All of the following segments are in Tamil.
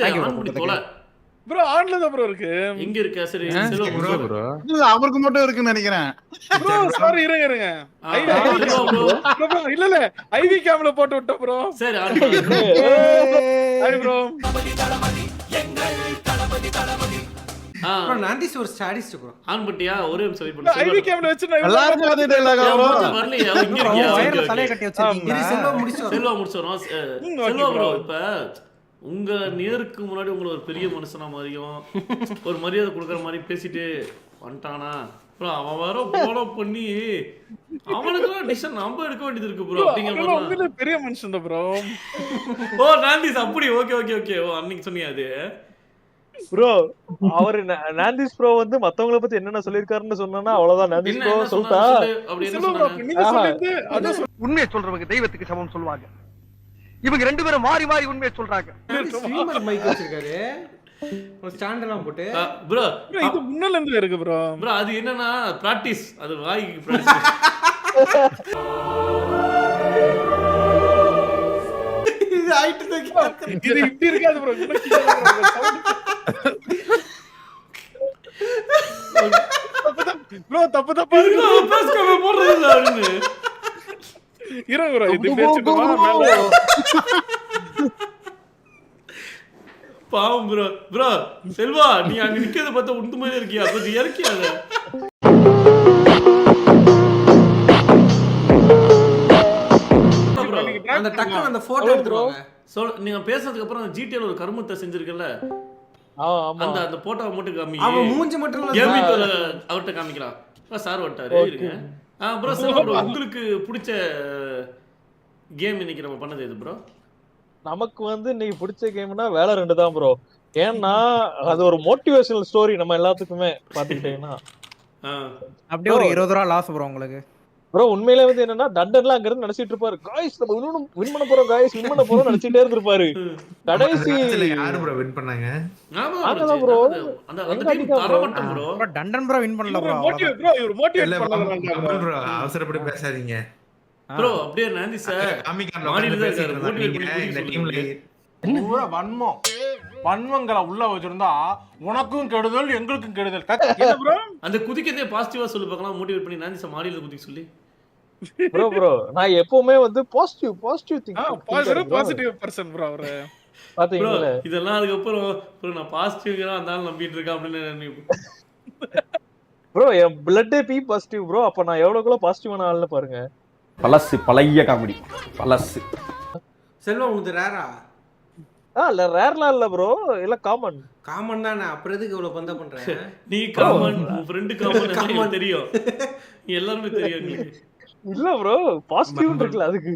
நான்டிஸ் ஆன் பண்ணி தொலை ப்ரோ. ஆன்ல தான் ப்ரோ இருக்கு. எங்க இருக்க? சரி செல்வா ப்ரோ. இல்ல அவருக்கு மட்டும் இருக்குன்னு நினைக்கிறேன். ப்ரோ சாரி இருங்க. செல்வா ப்ரோ. ப்ரோ இல்ல ஐவி கேம்ல போட்டு விட்டோம் ப்ரோ. சரி ஆன் பண்ணு. Hi bro. ப்ரோ நான்டிஸ் ஒரு ஸ்டாடிஸ்ட் ப்ரோ. ஆன் பண்ணியா? ஒரே நிமிஷம் வெயிட் பண்ணு. ஐவி கேம்ல வச்சு நான் எல்லாரும் அதே டயலாக் செல்வா வரும். வரலையா? இங்க இருக்கியா? வயர்ல தலைய கட்டி வச்சிருக்கீங்களா? இது செல்வா முடிச்சு செல்வா முடிச்சோம். செல்வா ப்ரோ இப்ப உங்க நேருக்கு முன்னாடி உங்களை ஒரு பெரிய மனுஷனா மாதிரியும் ஒரு மரியாதை கொடுக்குற மாதிரி பேசிட்டு வந்துட்டானா அப்புறம் அவன் வர ஃபாலோ பண்ணி அவனுக்குலாம் டிசிஷன் நம்ம எடுக்க வேண்டியது இருக்கு ப்ரோ அப்படிங்கிற மாதிரி உண்மையிலே பெரிய மனுஷன் தான் ப்ரோ. ஓ நான்டிஸ் அப்படி ஓகே ஓகே ஓகே ஓ அன்னைக்கு சொன்னியா அது ப்ரோ அவரு நான்டிஸ் ப்ரோ வந்து மத்தவங்கள பத்தி என்னென்ன சொல்லிருக்காருன்னு சொன்னா அவ்வளவுதான். நான்டிஸ் என்ன ப்ரோ என்ன சொல்லிட்டா சொன்னாரு அப்படி என்ன செல்வா ப்ரோ சொன்னாங்க நீங்க சொல்லிட்டு அத உண்மையை சொல்றவங்க தெய்வத்துக்கு சமம் சொல்லுவாங்க. இவங்க ரெண்டு பேரும் மாறி மாறி உண்மையை சொல்றாங்க. ஸ்ட்ரீமர் மைக் வச்சிருக்காரு. ஒரு ஸ்டாண்ட் எல்லாம் போட்டு. ப்ரோ இது முன்னல இருந்து இருக்கு ப்ரோ. ப்ரோ அது என்னன்னா பிராக்டீஸ் அது வாய்க்கு பிராக்டீஸ் இது ஹைட் தூக்கி இது இப்படி இருக்காது ப்ரோ. ப்ரோ தப்பு தப்பா இருக்கு. பேஸ்கமே போடுறது இல்ல அப்படின்னு இருங்க ப்ரோ இது பேசிட்டுமா மேல. பாவம் ப்ரோ ப்ரோ செல்வா நீ அங்க நிக்கிறத பார்த்தா உண்டு மாதிரி இருக்கியா கொஞ்சம் இறக்கியா அத அந்த டக்குனு அந்த போட்டோ எடுத்துருவாங்க. நீங்க பேசுறதுக்கு அப்புறம் ஜிடில ஒரு கருமத்தை செஞ்சிருக்கல ஆமா அந்த அந்த போட்டோவை மட்டும் காமி அவன் மூஞ்சி மட்டும் இல்ல கேமிங் அவர்ட்ட காமிக்கலாம் சார் வட்டாரு இருங்க ப்ரோ சார் ப்ரோ உங்களுக்கு பிடிச்ச கேம் இன்னைக்கு நம்ம பண்ணது எது ப்ரோ? நமக்கு வந்து இன்னைக்கு பிடிச்ச கேம்னா வேலை 2 தான் ப்ரோ. ஏன்னா அது ஒரு மோட்டிவேஷனல் ஸ்டோரி நம்ம எல்லாத்துக்குமே பாத்துக்கிட்டீங்கன்னா அப்படியே ஒரு 20 ரூபா லாஸ் ப்ரோ உங்களுக்கு. ப்ரோ உண்மையிலே வந்து என்னன்னா டண்டன்லாம் அங்க இருந்து நினைச்சிட்டு இருப்பாரு. காய்ஸ் நம்ம இன்னும் வின் பண்ண போறோம் காய்ஸ் வின் பண்ண போறோம் நினைச்சிட்டே இருந்திருப்பாரு. கடைசி யாரு ப்ரோ வின் பண்ணாங்க? ஆமா ப்ரோ அந்த அந்த கேம் தரமட்டம் ப்ரோ. ப்ரோ டண்டன் ப்ரோ வின் பண்ணல ப்ரோ. மோட்டிவேட் ப்ரோ இவர் மோட்டிவேட் இல்ல பண்ணலாம் ப்ரோ அவசரப்பட்டு பேசாதீங்க ப்ரோ அப்படியே நான்டி சார் காமிக்காம மாடியில தான் பேசிட்டு இருக்காரு மோட்டிவேட் இருந்தாங்க இந்த டீம்ல. பண்ணி பூரா வன்மம் வன்மங்களை உள்ள வச்சிருந்தா உனக்கும் கெடுதல் எங்களுக்கும் கெடுதல். என்ன ப்ரோ அந்த குதிக்கதே பாசிட்டிவா சொல்லு பார்க்கலாம் மோட்டிவேட் பண்ணி நான்டி சார் மாடியில குதிக்க சொல்லி ப்ரோ நான் எப்பவுமே வந்து positive think positive person bro அவரு. பாத்தீங்களா இதெல்லாம் அதுக்கப்புறம் ப்ரோ நான் பாசிட்டிவா இருந்தாலும் நம்பிட்டு இருக்கேன் அப்படின்னு ப்ரோ என் பிளட்டே பி பாசிட்டிவ் ப்ரோ. அப்ப நான் எவ்வளவுக்குள்ள பாசிட்டிவான ஆள்னு பாருங்க. பழசு பழைய காமெடி பழசு. செல்வா உங்களுக்கு ரேரா? இல்ல ரேர்லாம் இல்ல ப்ரோ இல்ல காமன் காமன் தானே. அப்புறம் எதுக்கு இவ்வளவு பந்தா பண்றேன்? நீ காமன் உன் ஃப்ரெண்ட் காமன் தெரியும் எல்லாருமே தெரியும் எங்களுக்கு. இல்ல ப்ரோ பாசிட்டிவ் இருக்குல்ல அதுக்கு.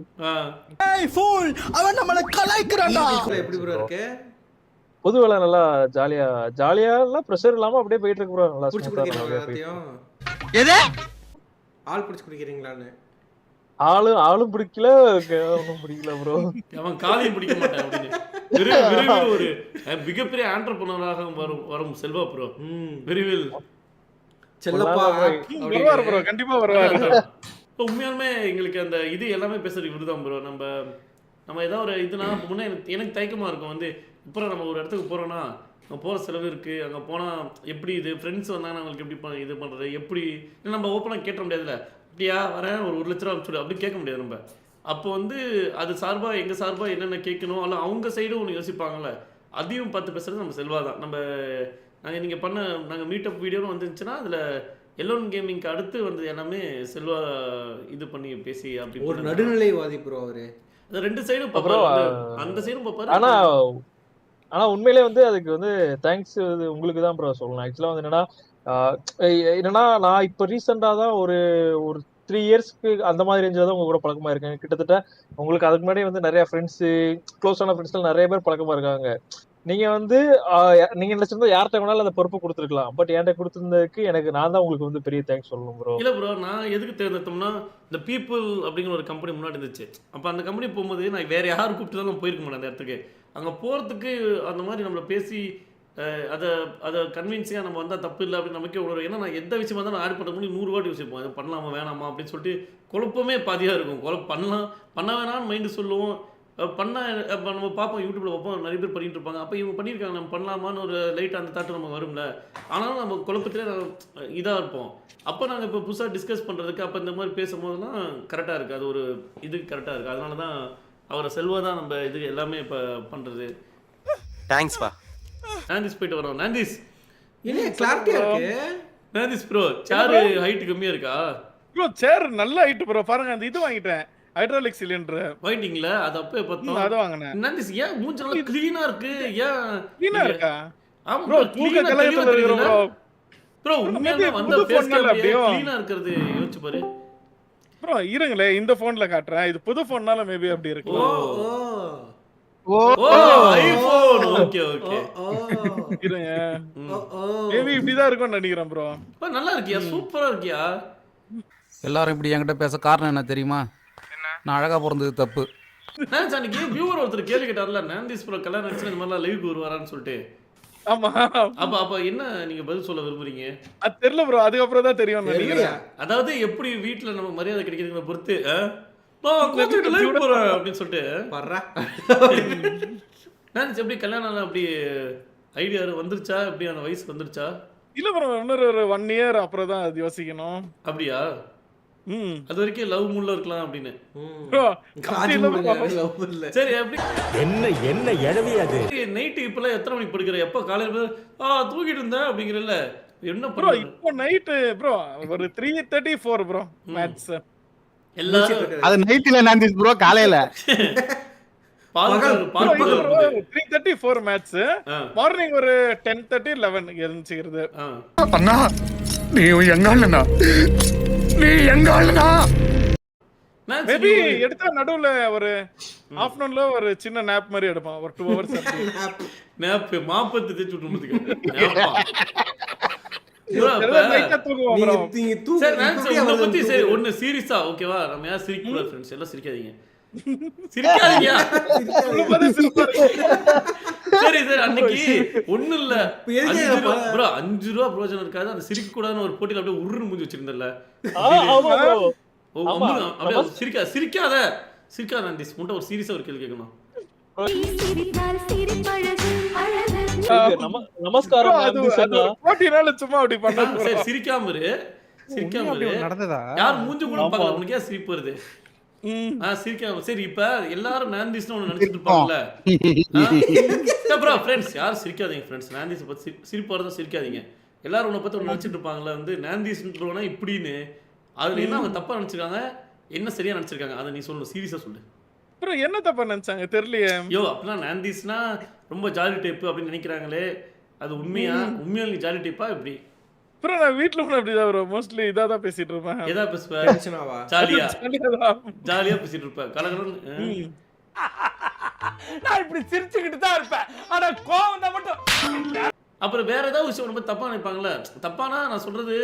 ஏய் ஃபூல் அவன் நம்மள கலாய்க்கறான்டா. எப்படி ப்ரோ இருக்கு? பொது வேலை நல்லா ஜாலியா எல்லாம் பிரஷர் இல்லாம அப்படியே போயிட்டு இருக்கு ப்ரோ. நல்லா புடிச்சு ஸ்மூத்தா குடிக்கிறீங்களா நல்லா எல்லாத்தையும்? எது? ஆள் புடிச்சு குடிக்கிறீங்களான்னு? ஆளும் பிடிக்கல ஒன்னும் பிடிக்கல ப்ரோ. அவன் காலையும் பிடிக்க மாட்டான் அப்படின்னு விரைவில் ஒரு மிகப்பெரிய ஆண்டர்பிரனராக வரும் செல்வா ப்ரோ. விரைவில் செல்லப்பா வருவார் ப்ரோ கண்டிப்பா வருவார். உண்மையாலுமே எங்களுக்கு அந்த இது எல்லாமே பேசுறது இவருதான் ப்ரோ. நம்ம ஏதாவது ஒரு இதுனா முன்னே எனக்கு தயக்கமா இருக்கும் வந்து இப்போ நம்ம ஒரு இடத்துக்கு போறோம்னா அங்கே போகிற செலவு இருக்குது, அங்கே போனால் எப்படி இது ஃப்ரெண்ட்ஸ் வந்தாங்கன்னா அவங்களுக்கு எப்படி இது பண்ணுறது எப்படி நம்ம ஓப்பனாக கேட்ட முடியாதுல்ல. அப்படியா வரேன் ஒரு 1 லட்ச ரூபா சொல்லி அப்படி கேட்க முடியாது நம்ம. அப்போ வந்து அது சார்பாக எங்கள் சார்பாக என்னென்ன கேட்கணும் அல்ல அவங்க சைடும் ஒன்று யோசிப்பாங்கள்ல, அதையும் பார்த்து பேசுகிறது நம்ம செல்வா தான். நாங்கள் நீங்கள் பண்ண நாங்கள் மீட்டப் வீடியோன்னு வந்துருந்துச்சுன்னா அதில் எல்லோன் கேமிங்க்கு அடுத்து வந்து எல்லாமே செல்வா இது பண்ணி பேசி அப்படி ஒரு நடுநிலைவாதி ப்ரோ அவரு. அந்த 2 சைடும் பார்ப்பாரு, அந்த சைடும் பார்ப்பாரு. ஆனா உண்மையிலே வந்து அதுக்கு வந்து தேங்க்ஸ் உங்களுக்கு தான் ப்ரோ சொல்லணும். ஆக்சுவலா வந்து என்னன்னா நான் இப்போ ரீசெண்டா தான் ஒரு 3 இயர்ஸ்க்கு அந்த மாதிரி ரேஞ்சில் தான் உங்க கூட பழக்கமா இருக்கேன். கிட்டத்தட்ட உங்களுக்கு அதுக்கு முன்னாடி வந்து நிறைய ஃப்ரெண்ட்ஸு க்ளோஸான ஃப்ரெண்ட்ஸ்லாம் நிறைய பேர் பழக்கமா இருக்காங்க. நீங்க வந்து நீங்க நினைச்சிருந்தா யார்கிட்ட வேணாலும் அந்த பொறுப்பு கொடுத்துருக்கலாம். பட் என்கிட்ட கொடுத்துருந்ததுக்கு எனக்கு நான் தான் உங்களுக்கு வந்து பெரிய தேங்க்ஸ் சொல்லணும் ப்ரோ. இல்லை ப்ரோ நான் எதுக்கு தேர்ந்தெடுத்தோம்னா இந்த பீப்புள் அப்படிங்கிற ஒரு கம்பெனி முன்னாடி இருந்துச்சு. அப்போ அந்த கம்பெனி போகும்போது நான் வேற யார் கூப்பிட்டு தான் போயிருக்க மாட்டேன் அந்த இடத்துக்கு. அங்கே போகிறதுக்கு அந்த மாதிரி நம்மளை பேசி அதை கன்வின்ஸிங்காக நம்ம வந்தால் தப்பு இல்லை அப்படின்னு நமக்கே ஒரு ஏன்னா நான் எந்த விஷயமா தான் நான் ஆட் பண்ண முடியும் 100 வாட்டி யோசிப்போம். அது பண்ணலாமா வேணாமா அப்படின்னு சொல்லிட்டு குழப்பமே பாதியாக இருக்கும். பண்ணலாம் பண்ண வேணான்னு மைண்டு சொல்லுவோம். பண்ண அப்போ நம்ம பார்ப்போம் யூடியூப்ல பார்ப்போம் நிறைய பேர் பண்ணிட்டு இருப்பாங்க. அப்போ இவங்க பண்ணியிருக்காங்க நம்ம பண்ணலாமான்னு ஒரு லைட் அந்த தாட்டு நமக்கு வரும்ல. ஆனாலும் நம்ம குழப்பத்திலே இதாக இருப்போம். அப்போ நாங்கள் இப்போ புதுசாக டிஸ்கஸ் பண்ணுறதுக்கு அப்போ இந்த மாதிரி பேசும்போதெல்லாம் கரெக்டாக இருக்குது. அது ஒரு இதுக்கு கரெக்டாக இருக்குது. அதனால தான் அவரை செல்வா தான் நம்ம இது எல்லாமே இப்போ பண்ணுறது. தேங்க்ஸ்ப்பா. நாந்திஸ் போயிட்டு வரோம். நாந்திஸ் என்ன கிளாரிட்டியா இருக்கு? நாந்திஸ் ப்ரோ சேர் ஹைட் கம்மியா இருக்கா ப்ரோ? சேர் நல்ல ஹைட் ப்ரோ. பாருங்க அந்த இது வாங்கிட்டேன், ஹைட்ராலிக் சிலிண்டர் வாங்கிட்டீங்களா? அது அப்பவே பார்த்தோம். அது வாங்குனேன். நாந்திஸ் ஏன் மூஞ்சி நல்லா க்ளீனா இருக்கு? ஏன் க்ளீனா இருக்கா? ஆமா ப்ரோ தூக்க கலையத்துல இருக்கிற ப்ரோ. ப்ரோ உண்மையாவே வந்த ஃபேஸ் கேம் க்ளீனா இருக்குது. யோசிச்சு பாரு ப்ரோ. இருங்களே இந்த போன்ல காட்டுறேன். இது புது போன்னால மேபி அப்படி இருக்கு. ஓ ஐபோன். ஓகே ஓகே இருங்க. மேபி இப்படிதான் இருக்கும்னு நினைக்கிறேன் ப்ரோ. நல்லா இருக்கியா? சூப்பரா இருக்கியா? எல்லாரும் இப்படி என்கிட்ட பேச காரணம் என்ன தெரியுமா? நான் அழகா பிறந்தது தப்பு. நான் அன்னைக்கு வியூவர் ஒருத்தர் கேள்வி கேட்டார்ல, நாந்திஸ் ப்ரோ கல்யாணம் ஆச்சு இந்த மாதிரிலாம் லைவுக்கு வருவாரான்னு சொல்லிட்டு. ஆமா. அப்ப என்ன நீங்க பதில் சொல்ல விரும்புறீங்க? அது தெரியல ப்ரோ. அதுக்கப்புறம் தான் தெரியும் நினைக்கிறேன். அதாவது எப்படி வீட்டுல நம்ம மரியாதை கிடைக்கிறதுங்கிற பொறுத்து கோச்சுட்டு லைவ் போறேன் அப்படின்னு சொல்லிட்டு வர்றா. நாந்திஸ் எப்படி கல்யாணம் அப்படி ஐடியா வந்துருச்சா? எப்படி அந்த வயசு வந்துருச்சா? இல்ல ப்ரோ, இன்னொரு 1 இயர் அப்புறம் தான் அது யோசிக்கணும். அப்படியா? அது வரைக்கும் லவ் மூட்ல இருக்கலாம் அப்படின்னு. சரி அப்படி என்ன எழவி அது? நைட்டு இப்பெல்லாம் எத்தனை மணிக்கு படுக்கிற? எப்ப காலையில தூக்கிட்டு இருந்தேன் அப்படிங்கிறல்ல, என்ன ப்ரோ? பண்ற? இப்போ நைட் ப்ரோ ஒரு 3:34 ப்ரோ மேட்ச். எல்லாரும் அது நைட்ல நாந்திஸ் ப்ரோ, காலையில 3:34 மேட்ச். மார்னிங் ஒரு 10:30 11 இருந்துச்சுக்கிறது. அண்ணா நீ எங்க ஆளுனா? நீ எங்க ஆளுனா? மேபி எடுத்தா நடுவுல ஒரு ஆஃப்டர்நூன்ல ஒரு சின்ன நாப் மாதிரி எடுப்பான், ஒரு 2 hours. நாப் மாப்பத்து தேச்சு விட்டுறதுக்கு சரி ஒன்னு சீரியஸா ஓகேவா? நம்ம யாரும் சிரிக்க கூடாது ஃப்ரெண்ட்ஸ், எல்லாம் சிரிக்காதீங்க. சிரிக்காதீங்க. சரி சரி அன்னைக்கு ஒண்ணும் இல்ல ப்ரோ, 5 ரூபா பிரோஜனம் இருக்காது. அந்த சிரிக்க கூடாதுன்னு ஒரு போட்டியில அப்படியே உருன்னு மூஞ்சி வச்சிருந்தல. சிரிக்காத சிரிக்காத நாந்திஸ். முன்ன ஒரு சீரியஸா ஒரு கேள்வி கேட்கணும். நமஸ்காரம். போட்டினால சும்மா அப்படி பண்ணா. சரி சிரிக்காம இரு, சிரிக்காம இரு. நடந்ததா? யார் மூஞ்சி கூட பார்க்கல, உனக்கு ஏன் சிரிப்பு வருது? சிரிக்காம. சரி இப்ப எல்லாரும் நாந்திஸ்னு ஒண்ணு நினைச்சிட்டு இருப்பாங்கல்ல ப்ரோ. ஃப்ரெண்ட்ஸ் யாரும் சிரிக்காதீங்க ஃப்ரெண்ட்ஸ். நாந்திஸ் பத்தி சிரிப்பு வரதான் சிரிக்காதீங்க. எல்லாரும் உன்னை பத்தி ஒன்று நினைச்சிட்டு இருப்பாங்கல்ல, வந்து நாந்திஸ் ப்ரோனா இப்படின்னு. அதுல என்ன அவங்க தப்பா நினைச்சிருக்காங்க, என்ன சரியா நினைச்சிருக்காங்க, அதை நீ சொல்லணும். சீரியஸா சொல்லு ப்ரோ. என்ன தப்பா நினைச்சாங்க தெரியலையே. யோ அப்படிலாம் நாந்திஸ்னா ரொம்ப ஜாலி டைப் அப்படின்னு நினைக்கிறாங்களே, அது உண்மையா? உண்மையா நீ ஜாலி டைப்பா எப்படி ப்ரோ? நான் வீட்ல கூட அப்படிதான் ப்ரோ, மோஸ்ட்லி இதா தான் பேசிட்டு இருப்பேன். எதா பேசுவேன்? ஜாலியா பேசிட்டு இருப்பேன். கலகலன்னு நான் இப்படி சிரிச்சுக்கிட்டு தான் இருப்பேன். ஆனா கோவம் தான் மட்டும். அப்புறம் வேற ஏதாவது விஷயம் ரொம்ப தப்பா நினைப்பாங்கல்ல. தப்பானா நான் சொல்றது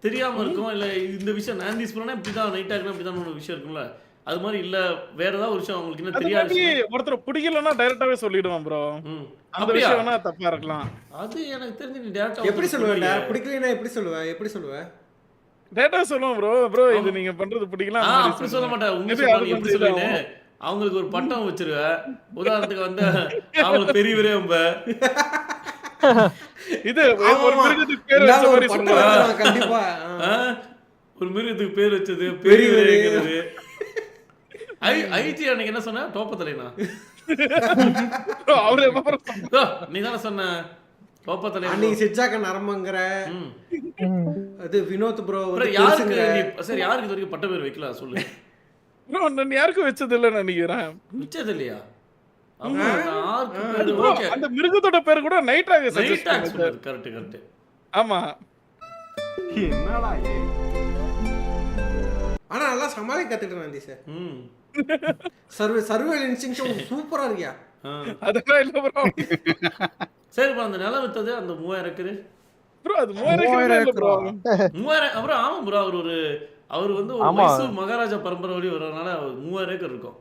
தெரியாம இருக்கும், இல்ல இந்த விஷயம் நாந்திஸ் ப்ரோனா இப்படிதான், நைட் ஆகுனா இப்படிதான் ஒரு விஷயம் இருக்கும்ல, அது மாதிரி இல்ல வேற ஏதாவது ஒரு விஷயம் உங்களுக்கு என்ன தெரியாது. ஒருத்தர் பிடிக்கலன்னா டைரக்டாவே சொல்லிடுவான் ப்ரோ. அந்த விஷயம் வேணா தப்பா இருக்கலாம். அது எனக்கு தெரிஞ்சு நீ டைரக்டா எப்படி சொல்லுவ? பிடிக்கலனா எப்படி சொல்லுவ? டைரக்டா சொல்லுவோம் ப்ரோ. ப்ரோ இது நீங்க பண்றது பிடிக்கல அப்படி சொல்ல மாட்டேன். உண்மை சொல்ல எப்படி சொல்லுவீங்க? அவங்களுக்கு ஒரு பட்டம் வச்சிருவ. உதாரணத்துக்கு வந்து அவங்களுக்கு பெரியவரே ரொம்ப இது ஒரு மிருகத்துக்கு பேர் வச்ச மாதிரி சொல்லுவாங்க. கண்டிப்பா ஒரு மிருகத்துக்கு பேர் வச்சது பெரியவரேங்கிறது. ஐஜி அன்னைக்கு என்ன சொன்ன? டோப்பத்தலைனா அவரே நீ தானே சொன்ன டோப்பத்தலை. அன்னைக்கு சிட்ஜாக்க நரம்பங்கற அது வினோத் ப்ரோ யாருக்கு சரி யாருக்கு இது வரைக்கும் பட்ட பேர் வைக்கல சொல்லு ப்ரோ. நான் யாருக்கும் வச்சது இல்ல நினைக்கிறேன். வச்சது இல்லையா? அந்த மிருகத்தோட பேர் கூட நைட் ஆக சஜஸ்ட் பண்ணாரு. Correct correct. ஆமா. என்னடா ஏ. ஆனா நல்லா சமாளி கத்துக்கிட்டேன் நாந்தி சார். சர்வைவல் இன்ஸ்டிங்க்ட் சூப்பரா இருக்கியா? அதெல்லாம் இல்ல ப்ரோ. சரி ப்ரோ, அந்த நிலம் வித்தது அந்த 3000 ஏக்கர் ப்ரோ. அது 3000 இல்ல ப்ரோ. 3000 அப்புறம் ஆமா ப்ரோ. அவர் வந்து ஒரு மைசூர் மகாராஜா பரம்பரை வழி வரதுனால 3000 ஏக்கர் இருக்கும்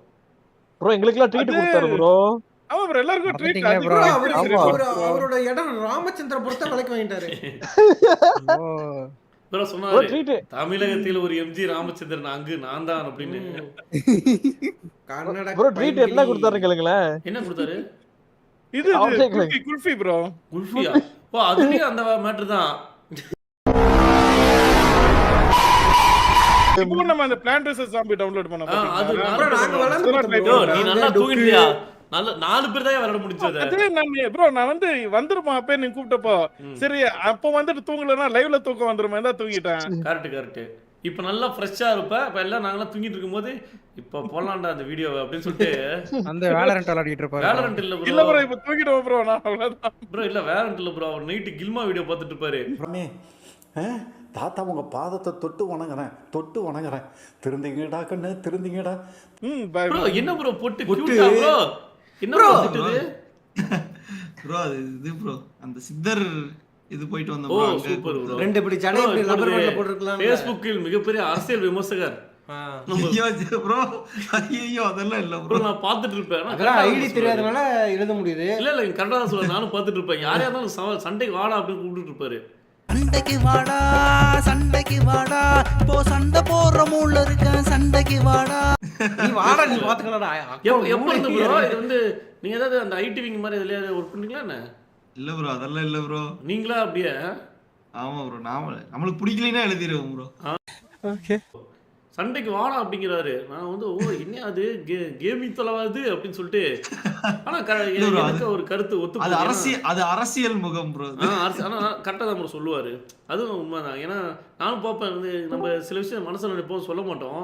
ப்ரோ. எங்களுக்குலாம் ட்ரீட் கொடுத்தாரு ப்ரோ. ஆமா ப்ரோ, எல்லாருக்கும் ட்ரீட். அவரோட இடம் ராமச்சந்திரபுரத்தை விலைக்கு வாங்கிட்டாரு. ப்ரோ ப்ரோ சொன்னாரு ட்ரீட் தமிழகத்தில் ஒரு எம்ஜி ராமச்சந்திரன் அங்கு நான் தான் அப்படின்னு. கர்நாடக ப்ரோ ட்ரீட் என்ன கொடுத்தாரு கேளுங்களேன். என்ன கொடுத்தாரு? இது அவரே கேளுங்க. குல்ஃபி ப்ரோ. குல்ஃபியா? ஓ அதுலயும் அந்த மேட்டர் தான். இப்போ நம்ம அந்த பிளான்ட் வெர்சஸ் ஜாம்பி டவுன்லோட் பண்ண அது bro, நாங்க விளையாண்டு யோ, நீ நல்லா தூங்கிட்டியா? நல்ல 4 பேர் தான் விளையாட முடிஞ்சது. அதே நான் வந்து வந்துருமா அப்பே நீ கூப்பிட்டப்போ சரி அப்போ வந்துட்டு தூங்கலன்னா லைவ்ல தூக்கம் வந்துருமா தான் தூங்கிட்டேன். கரெக்ட். இப்ப நல்லா ஃப்ரெஷ்ஷா இருப்ப. இப்ப எல்லாம் நாங்கலாம் தூங்கிட்டு இருக்கும்போது இப்ப போலாம்டா அந்த வீடியோ அப்படின்னு சொல்லிட்டு அந்த வேலரண்ட் விளையாடிட்டு இருப்பாரு. வேலரண்ட் இல்ல இல்ல ப்ரோ. ப்ரோ இப்ப தூங்கிடுவோம் ப்ரோ நான் அவ்வளவுதான். ப்ரோ இல்ல வேலரண்ட் இல்ல ப்ரோ. அவர் நைட் கில்மா வீடியோ பார்த்துட்டு இருப்பாரு. தாத்தா உங்க பாதத்தை தொட்டு வணங்குறேன் திருந்திங்கடா கண்ணு திருந்திங்கடா. பை ப்ரோ என்ன ப்ரோ போட்டு கியூட்டா ப்ரோ? என்ன ப்ரோ திட்டுது? ப்ரோ அது இது ப்ரோ அந்த சித்தர் இது போயிட்டு வந்த ஓ bro, அங்க சூப்பர் ப்ரோ. 2 இப்படி ஜடை இப்படி ரப்பர் பேண்ட்ல போட்டுருக்கலாம். ஃபேஸ்புக்கில் மிகப்பெரிய அரசியல் விமர்சகர். ஐயோ ப்ரோ ஐயோ அதெல்லாம் இல்ல ப்ரோ ப்ரோ. நான் பார்த்துட்டு இருப்பேன். ஆனா அதெல்லாம் correct ஆ ஐடி சொல்லுவாரு. தெரியாதனால எழுத முடியுது. இல்ல கரெக்டா தான் சொல்லுவேன். நானும் பார்த்துட்டு இருப்பேன். யாரையா இருந்தாலும் சண்டைக்கு வாடா அப்படின்னு கூப்பிட்டு இருப்பாரு. சண்டைக்கு வாடா போ சண்டை போற மூல இருக்க சண்டைக்கு வாடா. நீ வாடா நீ பாத்துக்கலடா. எப்ப இருந்து ப்ரோ இது வந்து நீங்க ஏதாவது அந்த ஐடி விங் மாதிரி இதுல ஒர்க் பண்ணீங்களா என்ன? இல்ல ப்ரோ அதெல்லாம் இல்ல ப்ரோ. நீங்களா அப்படியே? ஆமா ப்ரோ நம்மளுக்கு பிடிக்கலைன்னா எழுதிடுவோம் ப்ரோ. ஓகே. சண்டைக்கு வாடா அப்படிங்கிறாரு. நான் வந்து ஓ என்ன அது கேமிங் தொலைவாது அப்படின்னு சொல்லிட்டு. ஆனா எனக்கு ஒரு கருத்து ஒத்து அது அரசியல் முகம் ப்ரோ. ஆனா கரெக்டா தான் ப்ரோ சொல்லுவாரு. அதுவும் உண்மைதான். ஏன்னா நானும் பார்ப்பேன் வந்து நம்ம சில விஷயம் மனசுல நினைப்போம் சொல்ல மாட்டோம்.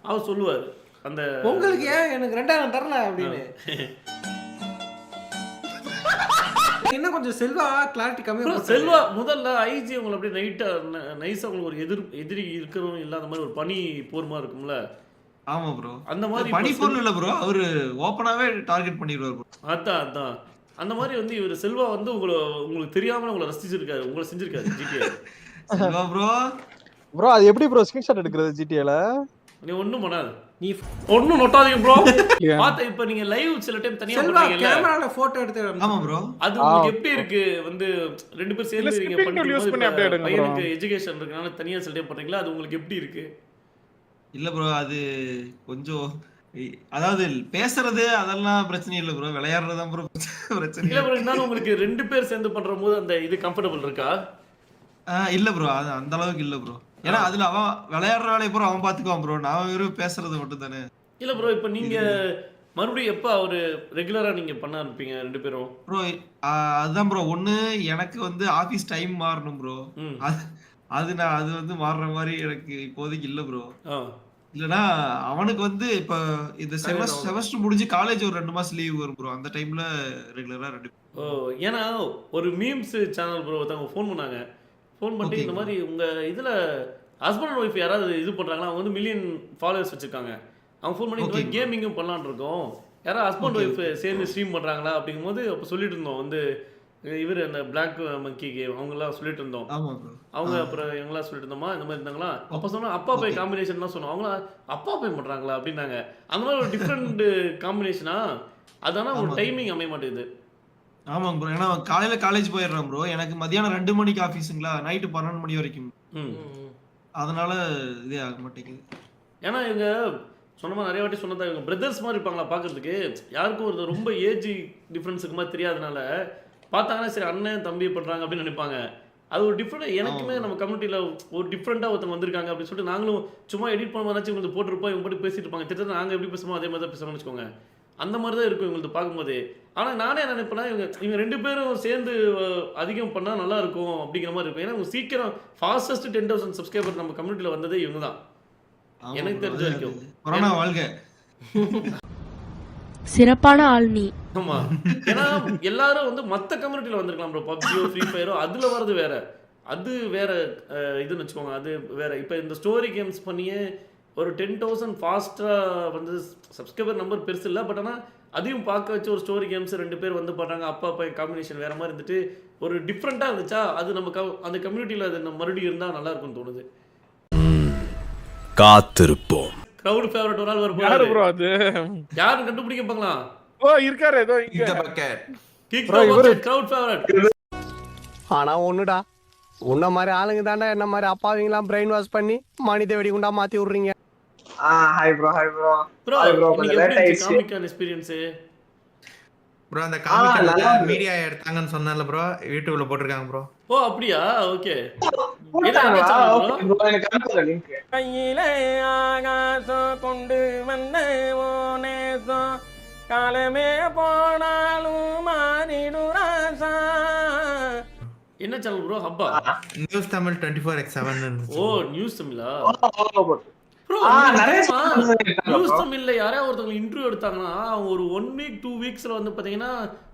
அவர் சொல்லுவாரு அந்த உங்களுக்கு ஏன் எனக்கு 2000 தரல அப்படின்னு. இன்னும் கொஞ்சம் செல்வா கிளாரிட்டி கம்மியா செல்வா முதல்ல ஐஜி உங்களை அப்படியே நைஸா உங்களுக்கு ஒரு எதிரி இருக்கிறவங்க இல்லாத மாதிரி ஒரு பனி போர்மா இருக்கும்ல. ஆமா ப்ரோ அந்த மாதிரி பனி போர்ல இல்ல ப்ரோ. அவரு ஓபனாவே டார்கெட் பண்ணிடுவார் ப்ரோ. அதான் அந்த மாதிரி வந்து இவர் செல்வா வந்து உங்களுக்கு தெரியாம உங்களை ரசிச்சிருக்காரு. உங்களை செஞ்சிருக்காரு ஜிடிஏ. செல்வா ப்ரோ அது எப்படி ப்ரோ ஸ்கிரீன்ஷாட் எடுக்கிறது ஜிடிஏல? நீ ஒண்ணும் பண்ணாத. நீ ஒண்ணும் நோட்டாதீங்க ப்ரோ. பாத்த இப்ப நீங்க லைவ் சில டைம் தனியா பண்றீங்கல. கேமரால போட்டோ எடுத்து. ஆமா ப்ரோ. அது உங்களுக்கு எப்படி இருக்கு வந்து ரெண்டு பேர் சேர்ந்து நீங்க பண்ணும்போது பையனுக்கு எஜுகேஷன் இருக்கனால தனியா சில டைம் பண்றீங்களா? அது உங்களுக்கு எப்படி இருக்கு? இல்ல ப்ரோ அது கொஞ்சம் அதாவது பேசுறது அதெல்லாம் பிரச்சனை இல்ல ப்ரோ. விளையாடுறது தான் ப்ரோ பிரச்சனை. இல்ல ப்ரோ இருந்தாலும் உங்களுக்கு ரெண்டு பேர் சேர்ந்து பண்றம்போது அந்த இது கம்ஃபர்டபிள் இருக்கா? இல்ல ப்ரோ அது அந்த அளவுக்கு இல்ல ப்ரோ. ஏன்னா அதுல அவன் விளையாடுற வேலையை ப்ரோ அவன் பாத்துக்குவான் ப்ரோ. நான் வெறும் பேசுறது மட்டும் தானே. இல்ல ப்ரோ இப்ப நீங்க மறுபடியும் எப்ப அவரு ரெகுலரா நீங்க பண்ண ஆரம்பிப்பீங்க ரெண்டு பேரும்? ப்ரோ அதுதான் ப்ரோ. ஒண்ணு எனக்கு வந்து ஆபீஸ் டைம் மாறணும் ப்ரோ. அது வந்து மாறுற மாதிரி எனக்கு இப்போதைக்கு இல்ல ப்ரோ. இல்லனா அவனுக்கு வந்து இப்ப இந்த செமஸ்டர் முடிஞ்சு காலேஜ் ஒரு 2 மாசம் லீவ் வரும் ப்ரோ. அந்த டைம்ல ரெகுலரா ஏன்னா ஒரு மீம்ஸ் சேனல் ப்ரோ ஒருத்தவங்க ஃபோன் பண்ணாங்க. ஃபோன் பண்ணி இந்த மாதிரி உங்க இதுல ஹஸ்பண்ட் அண்ட் ஒய்ஃப் யாராவது இது பண்றாங்களா? அவங்க வந்து மில்லியன் ஃபாலோவர்ஸ் வச்சிருக்காங்க. அவங்க ஃபோன் பண்ணி இந்த மாதிரி கேமிங்கும் பண்ணலான்னு இருக்கோம். யாராவது ஹஸ்பண்ட் ஒய்ஃப் சேர்ந்து ஸ்ட்ரீம் பண்றாங்களா அப்படிங்கும்போது அப்போ சொல்லிட்டு இருந்தோம் வந்து இவர் அந்த பிளாக் மங்கி கேம் அவங்கெல்லாம் சொல்லிட்டு இருந்தோம். அவங்க அப்புறம் எங்கெல்லாம் சொல்லிட்டு இருந்தோமா இந்த மாதிரி இருந்தாங்களா? அப்போ சொன்னா அப்பா பை காம்பினேஷன் தான் சொன்னோம். அவங்களா அப்பா பை பண்றாங்களா அப்படின்னாங்க. அந்த மாதிரி ஒரு டிஃப்ரெண்ட் காம்பினேஷனா அதனால ஒரு டைமிங் அமைய மாட்டேங்குது. ஆமாங்க ப்ரோ. ஏன்னா காலையில காலேஜ் போயிடுறேன் ப்ரோ. எனக்கு மதியானம் 2 மணிக்கு ஆஃபீஸுங்களா, நைட்டு 12 மணி வரைக்கும். அதனால இதே ஆக மாட்டேங்குது. ஏன்னா இவங்க சொன்ன மாதிரி நிறைய வாட்டி சொன்னதா இவங்க பிரதர்ஸ் மாதிரி இருப்பாங்களா பார்க்கறதுக்கு. யாருக்கும் ஒரு ரொம்ப ஏஜ் டிஃப்ரென்ஸுக்கு மாதிரி தெரியாதனால பார்த்தாங்கன்னா சரி அண்ணன் தம்பி பண்ணுறாங்க அப்படின்னு நினைப்பாங்க. அது ஒரு டிஃப்ரெண்ட். எனக்குமே நம்ம கம்யூனிட்டியில் ஒரு டிஃப்ரெண்ட்டாக ஒருத்தவங்க வந்திருக்காங்க அப்படின்னு சொல்லிட்டு நாங்களும் சும்மா எடிட் பண்ண மாதிரி இவங்களுக்கு போட்டிருப்போம். இவங்க போட்டு பேசிட்டு இருப்பாங்க. திட்டத்தை நாங்கள் எப்படி பேசுவோம் அதே மாதிரி தான் பேசுகிறோம்னு வச்சுக்கோங்க. அந்த மாதிரி தான் இருக்கும் இவங்களுக்கு பார்க்கும்போது. ஆனால் நானே என்ன நினைப்பேன்னா இவங்க 2 பேரும் சேர்ந்து அதிகம் பண்ணால் நல்லா இருக்கும் அப்படிங்கிற மாதிரி இருக்கும். ஏன்னா இவங்க சீக்கிரம் ஃபாஸ்டஸ்ட் 10,000 சப்ஸ்கிரைபர் நம்ம கம்யூனிட்டியில் வந்ததே இவங்க தான் எனக்கு தெரிஞ்ச வரைக்கும். கொரோனா வாழ்க. சிறப்பான ஆள் நீ. ஆமா ஏன்னா எல்லாரும் வந்து மற்ற கம்யூனிட்டியில் வந்திருக்கலாம் ப்ரோ. பப்ஜியோ ஃப்ரீ ஃபயரோ அதில் வர்றது வேற. அது வேற இதுன்னு வச்சுக்கோங்க. அது வேற. இப்போ இந்த ஸ்டோரி கேம்ஸ் பண்ணியே ஒரு 10,000 ஃபாஸ்ட்டாக வந்து சப்ஸ்கிரைபர் நம்பர் பெருசு இல்லை. பட் ஆனால் அதையும் பார்க்க வச்சு ஒரு ஸ்டோரி கேம்ஸ் 2 பேர் வந்து பண்ணுறாங்க. அப்பா பையன் காம்பினேஷன் வேறு மாதிரி இருந்துட்டு ஒரு டிஃப்ரெண்ட்டாக இருந்துச்சா அது நம்ம அந்த கம்யூனிட்டியில் அது நம்ம மறுபடியும் இருந்தால் நல்லா இருக்கும்னு தோணுது. காத்திருப்போம். க்ரௌட் ஃபேவரட் ஒரு ஆள் வர யாரு ப்ரோ அது? யாரும் கண்டுபிடிக்க பார்க்கலாம். இருக்காரு ஏதோ இங்க. கிக் தி பக்கெட் க்ரௌட் ஃபேவரட். ஆனா ஒண்ணுடா உன்ன மாதிரி ஆளுங்க தாண்டா என்ன மாதிரி அப்பாவிங்களாம் பிரெயின் வாஷ் பண்ணி மனித வெடிகுண்டா மாத்தி விடுறீங்க. ஹாய் ப்ரோ ப்ரோ நீங்க எப்படி இருந்துச்சு காமிக்கான எக்ஸ்பீரியன்ஸ்? ப்ரோ அந்த காமிக்கல மீடியா எடுத்தாங்கன்னு சொன்னல ப்ரோ, யூடியூப்ல போட்டுருக்காங்க ப்ரோ. ஓ அப்படியா? ஓகே. கையிலே ஆகாசம் கொண்டு வந்த ஓனேசம் காலமே போனாலும் மாறிடும் ராசா. என்ன சேனல் ப்ரோ? ஹப்பா? News Tamil 24x7. ஓ நியூஸ் தமிழா? ப்ரோ நியூஸ் தமிழ்ல யாராவது ஒருத்தவங்க இன்டர்வியூ எடுத்தாங்கன்னா அவங்க ஒரு 1 வீக் 2 வீக்ஸ்ல வந்து பாத்தீங்கன்னா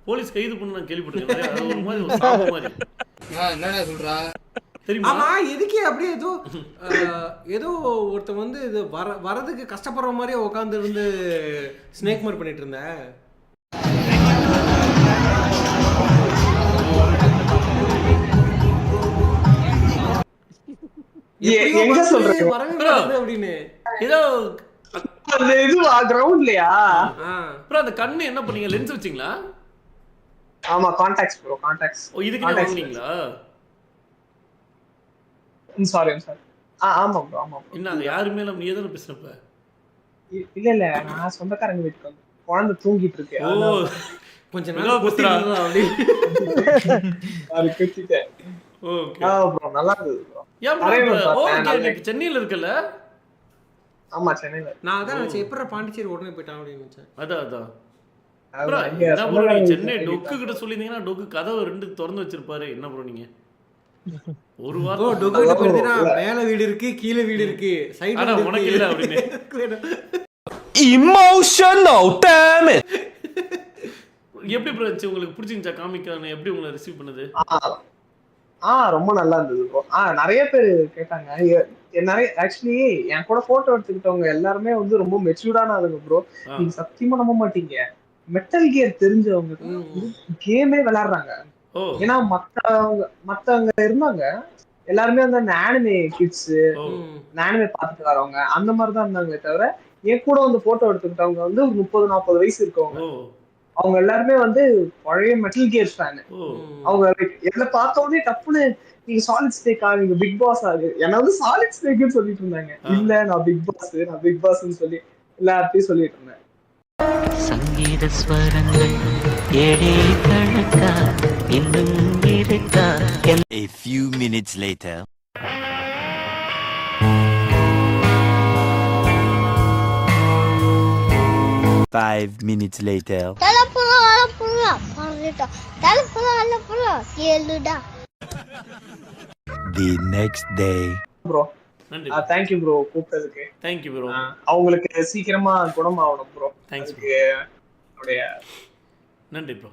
போலீஸ் கைது பண்ண நான் கேள்விப்பட்டிருக்கேன். அது ஒரு மாதிரி ஒரு சாப மாதிரி. என்னடா சொல்றா? தெரியுமா? ஆமா எதுக்கே அப்படியே ஏதோ ஒருத்தன் வந்து இது வரதுக்கு கஷ்டப்படுற மாதிரியே உட்காந்து இருந்து ஸ்னேக் மாதிரி பண்ணிட்டு இருந்தேன். எங்க சொல்றீங்க அப்படின்னு ஏதோ அந்த இதுவா கிரவுண்ட்லயா? ப்ரோ அந்த கண்ணு என்ன பண்ணீங்க? லென்ஸ் வச்சீங்களா? ஆமா கான்டாக்ட்ஸ் ப்ரோ, கான்டாக்ட்ஸ். ஓ இதுக்கு வாங்குனீங்களா? சாரி ஆமா ப்ரோ ஆமா. என்ன யாருமே இல்ல, நீ எதன பேசுறப்ப? இல்ல நான் சொந்தக்காரங்க வீட்டுக்கு வந்து குழந்தை தூங்கிட்டு இருக்கு. ஓ கொஞ்ச நேரம் குத்திரா அப்படி அது குத்திட்டே. ஓகே ப்ரோ நல்லா இருந்தது ப்ரோ. ஏன் ப்ரோ? ஓகே சென்னையில இருக்கல? ஆமா சென்னையில. நான் அதான் நினைச்சேன் எப்பற பாண்டிச்சேரி உடனே போய்ட்டான் அப்படின்னு நினைச்சேன். அதான் ப்ரோ என்ன ப்ரோ நீங்க சென்னை டொக்கு கிட்ட சொல்லிருந்தீங்கன்னா டொக்கு கதவு 2 திறந்து வச்சிருப்பாரு. என்ன ப்ரோ நீங்க ஒரு வாரம் டொக்கு கிட்ட போறதுனா மேல வீடு இருக்கு கீழ வீடு இருக்கு சைடுல ஆனா உனக்கு இல்ல அப்படினே. Emotional damn it. எப்படி ப்ரோ இருந்துச்சு? உங்களுக்கு பிடிச்சிருந்தா காமிக்கான எப்படி உங்களை ரிசீவ் பண்ணுது? ரொம்ப நல்லா இருந்தது ப்ரோ. நிறைய பேர் கேட்டாங்க. நிறைய ஆக்சுவலி என் கூட போட்டோ எடுத்துக்கிட்டவங்க எல்லாருமே வந்து ரொம்ப மெச்சூர்டான ஆளுங்க ப்ரோ. நீங்க சத்தியமா நம்ப மாட்டீங்க, மெட்டல் கியர் தெரிஞ்சவங்க கேமே விளையாடுறாங்க. ஏன்னா மத்தவங்க இருந்தாங்க எல்லாருமே வந்து ஆனிமே கிட்ஸ், ஆனிமே பார்த்துட்டு வரவங்க அந்த மாதிரிதான் இருந்தாங்களே தவிர என் கூட வந்து போட்டோ எடுத்துக்கிட்டவங்க வந்து 30-40 வயசு இருக்கவங்க. அவங்க எல்லாருமே வந்து பழைய மெட்டல் கியர் ஃபேன். அவங்க என்ன பார்த்த உடனே டப்புன்னு நீங்க சாலிட் ஸ்னேக் ஆகுங்க, பிக் பாஸ் ஆகு, என்ன வந்து சாலிட் ஸ்னேக்னு சொல்லிட்டு இருந்தாங்க. இல்ல நான் பிக் பாஸ்ன்னு சொல்லி எல்லாத்தையும் சொல்லிட்டு இருந்தேன். சங்கீத ஸ்வரங்கள் ஏழே கணக்கா இன்னும் இருக்கா. A few minutes later. Five minutes later. The next day. Bro. Thank you bro கூப்பிட்டதுக்கு. Thank you bro. அவங்களுக்கு சீக்கிரமா குணமாவணும் bro. Thanks bro. நன்றி bro.